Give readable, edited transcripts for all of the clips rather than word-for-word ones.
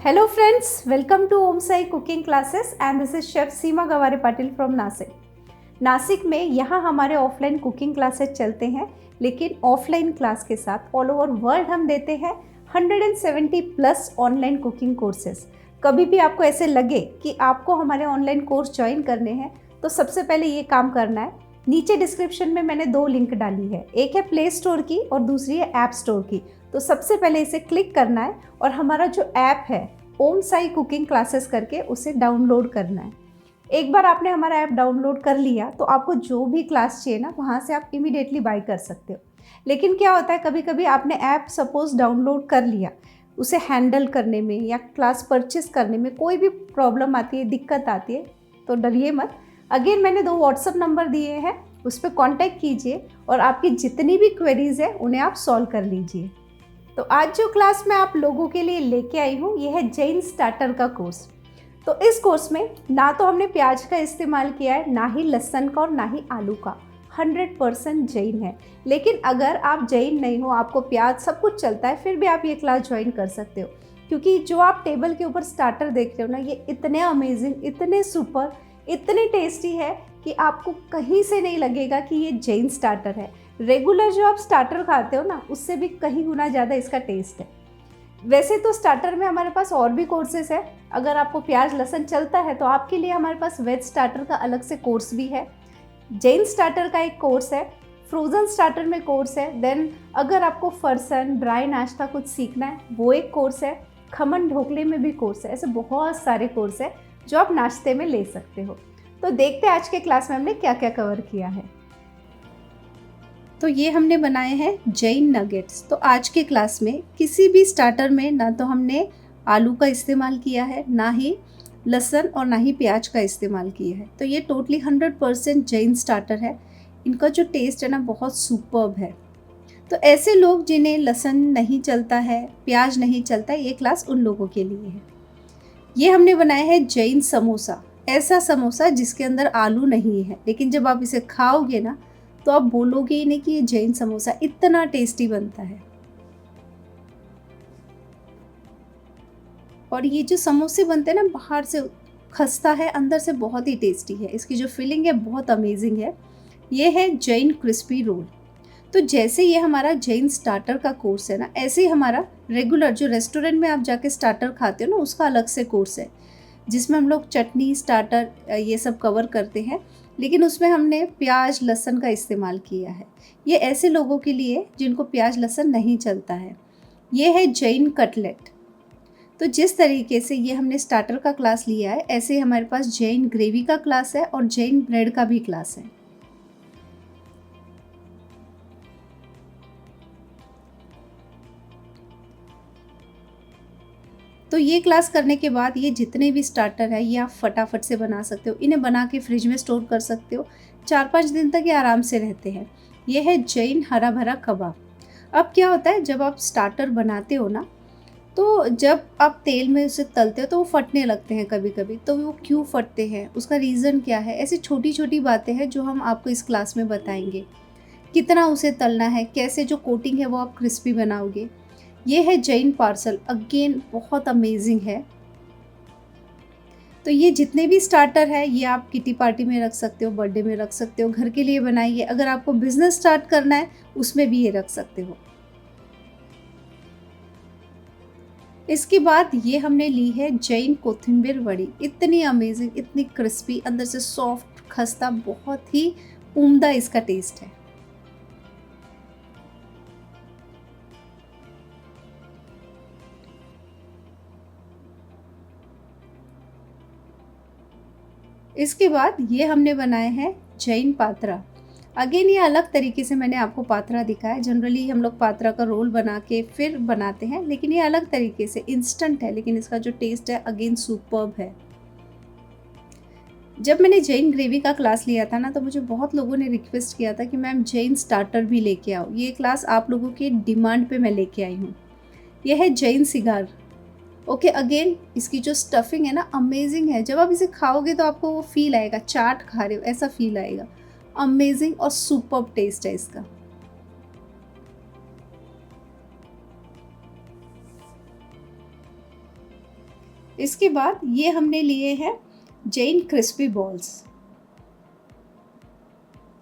Hello friends, welcome to Om Sai Cooking Classes and this is Chef Seema Gaware Patil from Nashik. Nashik में यहाँ हमारे offline cooking classes चलते हैं, लेकिन offline class के साथ ऑल ओवर वर्ल्ड हम देते हैं 170 प्लस ऑनलाइन कुकिंग कोर्सेज। कभी भी आपको ऐसे लगे कि आपको हमारे ऑनलाइन कोर्स ज्वाइन करने हैं तो सबसे पहले ये काम करना है। नीचे डिस्क्रिप्शन में मैंने 2 लिंक डाली है, एक है प्ले स्टोर की और दूसरी है ऐप स्टोर की। तो सबसे पहले इसे क्लिक करना है और हमारा जो ऐप है ओम साई कुकिंग क्लासेस करके उसे डाउनलोड करना है। एक बार आपने हमारा ऐप डाउनलोड कर लिया तो आपको जो भी क्लास चाहिए ना वहाँ से आप इमीडिएटली बाय कर सकते हो। लेकिन क्या होता है, कभी कभी आपने ऐप सपोज डाउनलोड कर लिया, उसे हैंडल करने में या क्लास परचेस करने में कोई भी प्रॉब्लम आती है, दिक्कत आती है, तो डरिए मत। अगेन मैंने 2 व्हाट्सअप नंबर दिए हैं, उस पर कॉन्टैक्ट कीजिए और आपकी जितनी भी क्वेरीज है उन्हें आप सॉल्व कर लीजिए। तो आज जो क्लास मैं आप लोगों के लिए लेके आई हूँ ये है जैन स्टार्टर का कोर्स। तो इस कोर्स में ना तो हमने प्याज का इस्तेमाल किया है, ना ही लहसुन का और ना ही आलू का। 100% जैन है। लेकिन अगर आप जैन नहीं हो, आपको प्याज सब कुछ चलता है, फिर भी आप ये क्लास ज्वाइन कर सकते हो, क्योंकि जो आप टेबल के ऊपर स्टार्टर देख रहे हो ना, ये इतने अमेजिंग, इतने सुपर, इतने टेस्टी है कि आपको कहीं से नहीं लगेगा कि ये जैन स्टार्टर है। रेगुलर जो आप स्टार्टर खाते हो ना, उससे भी कहीं गुना ज़्यादा इसका टेस्ट है। वैसे तो स्टार्टर में हमारे पास और भी कोर्सेस है। अगर आपको प्याज लहसुन चलता है तो आपके लिए हमारे पास वेज स्टार्टर का अलग से कोर्स भी है, जैन स्टार्टर का एक कोर्स है, फ्रोज़न स्टार्टर में कोर्स है। देन अगर आपको फरसन ड्राई नाश्ता कुछ सीखना है वो एक कोर्स है, खमन ढोकले में भी कोर्स है। ऐसे बहुत सारे कोर्स है जो आप नाश्ते में ले सकते हो। तो देखते हैं आज के क्लास में हमने क्या क्या कवर किया है। तो ये हमने बनाए हैं जैन नगेट्स। तो आज के क्लास में किसी भी स्टार्टर में ना तो हमने आलू का इस्तेमाल किया है, ना ही लहसुन और ना ही प्याज का इस्तेमाल किया है। तो ये टोटली 100% जैन स्टार्टर है। इनका जो टेस्ट है ना बहुत सुपर्ब है। तो ऐसे लोग जिन्हें लहसुन नहीं चलता है, प्याज नहीं चलता है, ये क्लास उन लोगों के लिए है। ये हमने बनाया है जैन समोसा। ऐसा समोसा जिसके अंदर आलू नहीं है, लेकिन जब आप इसे खाओगे ना तो आप बोलोगे ही नहीं कि ये जैन समोसा, इतना टेस्टी बनता है। और ये जो समोसे बनते हैं ना, बाहर से खस्ता है, अंदर से बहुत ही टेस्टी है। इसकी जो फिलिंग है बहुत अमेजिंग है। ये है जैन क्रिस्पी रोल। तो जैसे ये हमारा जैन स्टार्टर का कोर्स है ना, ऐसे ही हमारा रेगुलर जो रेस्टोरेंट में आप जाके स्टार्टर खाते हो ना, उसका अलग से कोर्स है, जिसमें हम लोग चटनी स्टार्टर ये सब कवर करते हैं। लेकिन उसमें हमने प्याज लहसुन का इस्तेमाल किया है। ये ऐसे लोगों के लिए जिनको प्याज लहसुन नहीं चलता है। ये है जैन कटलेट। तो जिस तरीके से ये हमने स्टार्टर का क्लास लिया है, ऐसे हमारे पास जैन ग्रेवी का क्लास है और जैन ब्रेड का भी क्लास है। तो ये क्लास करने के बाद ये जितने भी स्टार्टर है ये आप फटाफट से बना सकते हो। इन्हें बना के फ्रिज में स्टोर कर सकते हो, 4-5 दिन तक ये आराम से रहते हैं। ये है जैन हरा भरा कबाब। अब क्या होता है, जब आप स्टार्टर बनाते हो ना, तो जब आप तेल में उसे तलते हो तो वो फटने लगते हैं कभी कभी। तो वो क्यों फटते हैं, उसका रीज़न क्या है, ऐसी छोटी छोटी बातें हैं जो हम आपको इस क्लास में बताएंगे। कितना उसे तलना है, कैसे जो कोटिंग है वो आप क्रिस्पी बनाओगे। ये है जैन पार्सल, अगेन बहुत अमेजिंग है। तो ये जितने भी स्टार्टर है ये आप किटी पार्टी में रख सकते हो, बर्थडे में रख सकते हो, घर के लिए बनाइए। अगर आपको बिजनेस स्टार्ट करना है उसमें भी ये रख सकते हो। इसके बाद ये हमने ली है जैन कोथिंबीर वड़ी। इतनी अमेजिंग, इतनी क्रिस्पी, अंदर से सॉफ्ट खस्ता, बहुत ही उम्दा इसका टेस्ट है। इसके बाद ये हमने बनाए हैं जैन पात्रा। अगेन ये अलग तरीके से मैंने आपको पात्रा दिखाया। जनरली हम लोग पात्रा का रोल बना के फिर बनाते हैं, लेकिन ये अलग तरीके से इंस्टेंट है, लेकिन इसका जो टेस्ट है अगेन सुपर्ब है। जब मैंने जैन ग्रेवी का क्लास लिया था ना, तो मुझे बहुत लोगों ने रिक्वेस्ट किया था कि मैम जैन स्टार्टर भी लेके आओ। ये क्लास आप लोगों की डिमांड पे मैं लेके आई हूँ। यह है जैन सिगार। ओके, अगेन इसकी जो स्टफिंग है ना अमेजिंग है। जब आप इसे खाओगे तो आपको वो फील आएगा चाट खा रहे हो, ऐसा फील आएगा। अमेजिंग और सुपर्ब टेस्ट है इसका। इसके बाद ये हमने लिए हैं जैन क्रिस्पी बॉल्स।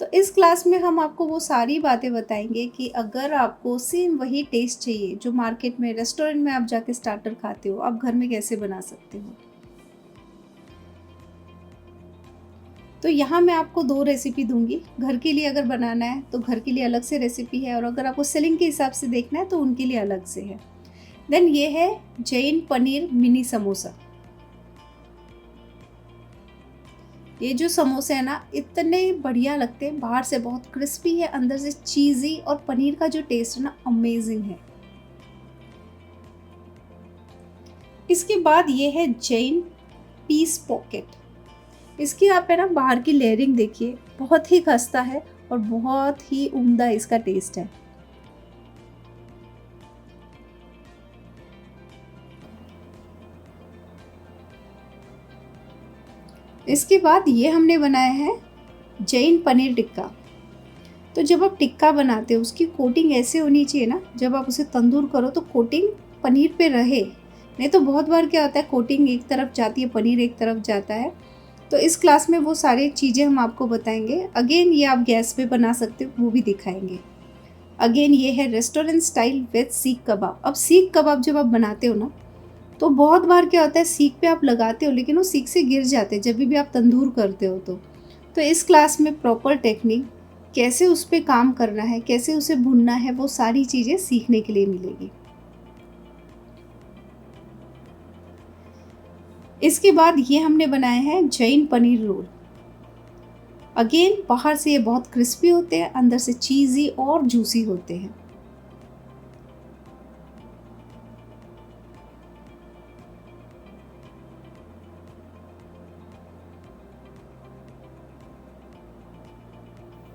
तो इस क्लास में हम आपको वो सारी बातें बताएंगे कि अगर आपको सेम वही टेस्ट चाहिए जो मार्केट में रेस्टोरेंट में आप जाके स्टार्टर खाते हो, आप घर में कैसे बना सकते हो। तो यहाँ मैं आपको 2 रेसिपी दूंगी। घर के लिए अगर बनाना है तो घर के लिए अलग से रेसिपी है, और अगर आपको सेलिंग के हिसाब से देखना है तो उनके लिए अलग से है। देन ये है जैन पनीर मिनी समोसा। ये जो समोसे हैं ना, इतने बढ़िया लगते हैं, बाहर से बहुत क्रिस्पी है, अंदर से चीज़ी, और पनीर का जो टेस्ट है ना, अमेजिंग है। इसके बाद ये है जैन पीस पॉकेट। इसकी आप है ना बाहर की लेयरिंग देखिए, बहुत ही खस्ता है और बहुत ही उम्दा इसका टेस्ट है। इसके बाद ये हमने बनाया है जैन पनीर टिक्का। तो जब आप टिक्का बनाते हो उसकी कोटिंग ऐसे होनी चाहिए ना, जब आप उसे तंदूर करो तो कोटिंग पनीर पे रहे, नहीं तो बहुत बार क्या होता है कोटिंग एक तरफ जाती है, पनीर एक तरफ जाता है। तो इस क्लास में वो सारी चीज़ें हम आपको बताएंगे। अगेन ये आप गैस पे बना सकते हो, वो भी दिखाएंगे। अगेन ये है रेस्टोरेंट स्टाइल विद सीख कबाब। अब सीख कबाब जब आप बनाते हो ना, तो बहुत बार क्या होता है सीख पे आप लगाते हो लेकिन वो सीख से गिर जाते हैं जब भी आप तंदूर करते हो। तो इस क्लास में प्रॉपर टेक्निक, कैसे उस पर काम करना है, कैसे उसे भुनना है, वो सारी चीज़ें सीखने के लिए मिलेगी। इसके बाद ये हमने बनाए हैं जैन पनीर रोल। अगेन बाहर से ये बहुत क्रिस्पी होते हैं, अंदर से चीज़ी और जूसी होते हैं।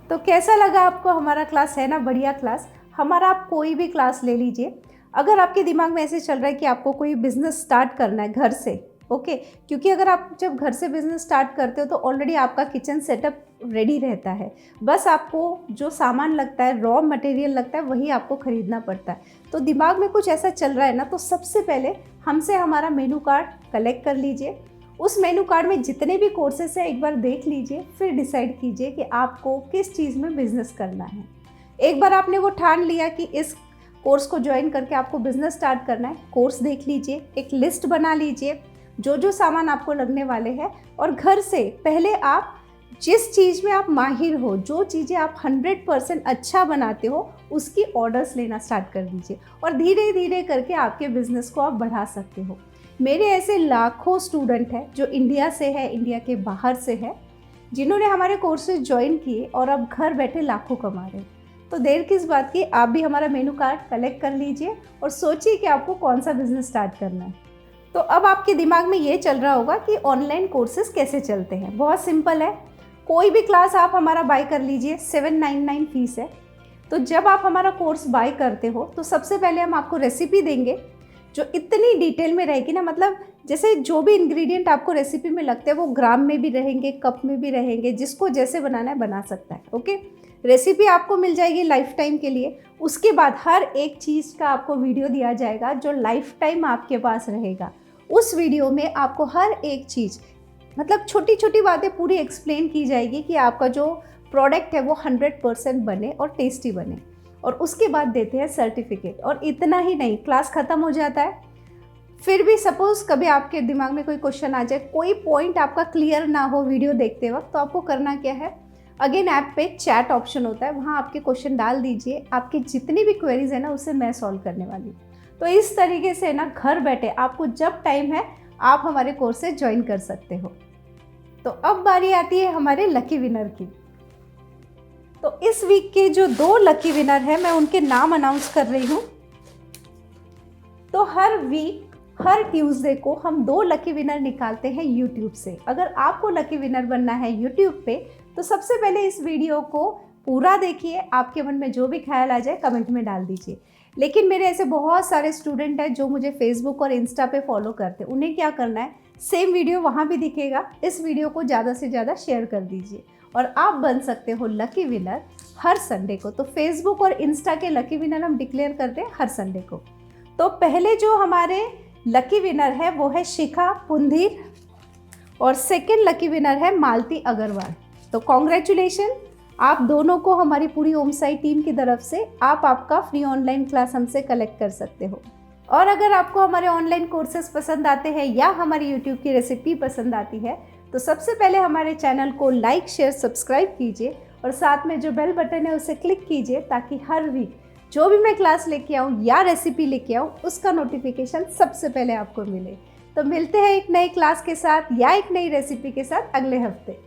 तो कैसा लगा आपको हमारा क्लास? है ना बढ़िया क्लास। हमारा आप कोई भी क्लास ले लीजिए, अगर आपके दिमाग में ऐसे चल रहा है कि आपको कोई बिज़नेस स्टार्ट करना है घर से, ओके, क्योंकि अगर आप जब घर से बिज़नेस स्टार्ट करते हो तो ऑलरेडी आपका किचन सेटअप रेडी रहता है, बस आपको जो सामान लगता है, रॉ मटेरियल लगता है, वही आपको ख़रीदना पड़ता है। तो दिमाग में कुछ ऐसा चल रहा है ना, तो सबसे पहले हमसे हमारा मेनू कार्ड कलेक्ट कर लीजिए। उस मेनू कार्ड में जितने भी कोर्सेस हैं एक बार देख लीजिए, फिर डिसाइड कीजिए कि आपको किस चीज़ में बिज़नेस करना है। एक बार आपने वो ठान लिया कि इस कोर्स को ज्वाइन करके आपको बिज़नेस स्टार्ट करना है, कोर्स देख लीजिए, एक लिस्ट बना लीजिए जो जो सामान आपको लगने वाले हैं, और घर से पहले आप जिस चीज़ में आप माहिर हो, जो चीज़ें आप 100% अच्छा बनाते हो, उसकी ऑर्डर्स लेना स्टार्ट कर दीजिए, और धीरे धीरे करके आपके बिज़नेस को आप बढ़ा सकते हो। मेरे ऐसे लाखों स्टूडेंट हैं जो इंडिया से है, इंडिया के बाहर से है, जिन्होंने हमारे कोर्सेज ज्वाइन किए और अब घर बैठे लाखों कमा रहे हैं। तो देर किस बात की, आप भी हमारा मेनू कार्ड कलेक्ट कर लीजिए और सोचिए कि आपको कौन सा बिज़नेस स्टार्ट करना है। तो अब आपके दिमाग में ये चल रहा होगा कि ऑनलाइन कोर्सेज कैसे चलते हैं। बहुत सिंपल है, कोई भी क्लास आप हमारा बाय कर लीजिए, 799 फीस है। तो जब आप हमारा कोर्स बाय करते हो तो सबसे पहले हम आपको रेसिपी देंगे जो इतनी डिटेल में रहेगी ना, मतलब जैसे जो भी इंग्रेडिएंट आपको रेसिपी में लगते हैं वो ग्राम में भी रहेंगे, कप में भी रहेंगे, जिसको जैसे बनाना है बना सकता है। ओके, रेसिपी आपको मिल जाएगी लाइफ टाइम के लिए। उसके बाद हर एक चीज़ का आपको वीडियो दिया जाएगा जो लाइफ टाइम आपके पास रहेगा। उस वीडियो में आपको हर एक चीज़, मतलब छोटी छोटी बातें पूरी एक्सप्लेन की जाएगी कि आपका जो प्रोडक्ट है वो 100% बने और टेस्टी बने। और उसके बाद देते हैं सर्टिफिकेट। और इतना ही नहीं, क्लास ख़त्म हो जाता है, फिर भी सपोज़ कभी आपके दिमाग में कोई क्वेश्चन आ जाए, कोई पॉइंट आपका क्लियर ना हो वीडियो देखते वक्त, तो आपको करना क्या है, अगेन ऐप पे चैट ऑप्शन होता है, वहाँ आपके क्वेश्चन डाल दीजिए, आपकी जितनी भी क्वेरीज है ना उसे मैं सॉल्व करने वाली हूँ। तो इस तरीके से ना घर बैठे आपको जब टाइम है आप हमारे कोर्स से ज्वाइन कर सकते हो। तो अब बारी आती है हमारे लकी विनर की। तो इस वीक के जो 2 लकी विनर हैं मैं उनके नाम अनाउंस कर रही हूँ। तो हर वीक हर ट्यूसडे को हम 2 लकी विनर निकालते हैं यूट्यूब से। अगर आपको लकी विनर बनना है यूट्यूब पे तो सबसे पहले इस वीडियो को पूरा देखिए, आपके मन में जो भी ख्याल आ जाए कमेंट में डाल दीजिए। लेकिन मेरे ऐसे बहुत सारे स्टूडेंट हैं जो मुझे फेसबुक और इंस्टा पे फॉलो करते हैं, उन्हें क्या करना है, सेम वीडियो वहाँ भी दिखेगा, इस वीडियो को ज़्यादा से ज़्यादा शेयर कर दीजिए और आप बन सकते हो लकी विनर हर संडे को। तो फेसबुक और इंस्टा के लकी विनर हम डिक्लेयर करते हैं हर संडे को। तो पहले जो हमारे लकी विनर है वो है शिखा पुंधीर और सेकंड लकी विनर है मालती अग्रवाल। तो कॉन्ग्रेचुलेशन, आप दोनों को हमारी पूरी ओमसाई टीम की तरफ से आप आपका फ्री ऑनलाइन क्लास हमसे कलेक्ट कर सकते हो। और अगर आपको हमारे ऑनलाइन कोर्सेज पसंद आते हैं या हमारी यूट्यूब की रेसिपी पसंद आती है तो सबसे पहले हमारे चैनल को लाइक शेयर सब्सक्राइब कीजिए और साथ में जो बेल बटन है उसे क्लिक कीजिए ताकि हर वीक जो भी मैं क्लास लेके आऊँ या रेसिपी लेके आऊँ उसका नोटिफिकेशन सबसे पहले आपको मिले। तो मिलते हैं एक नई क्लास के साथ या एक नई रेसिपी के साथ अगले हफ्ते।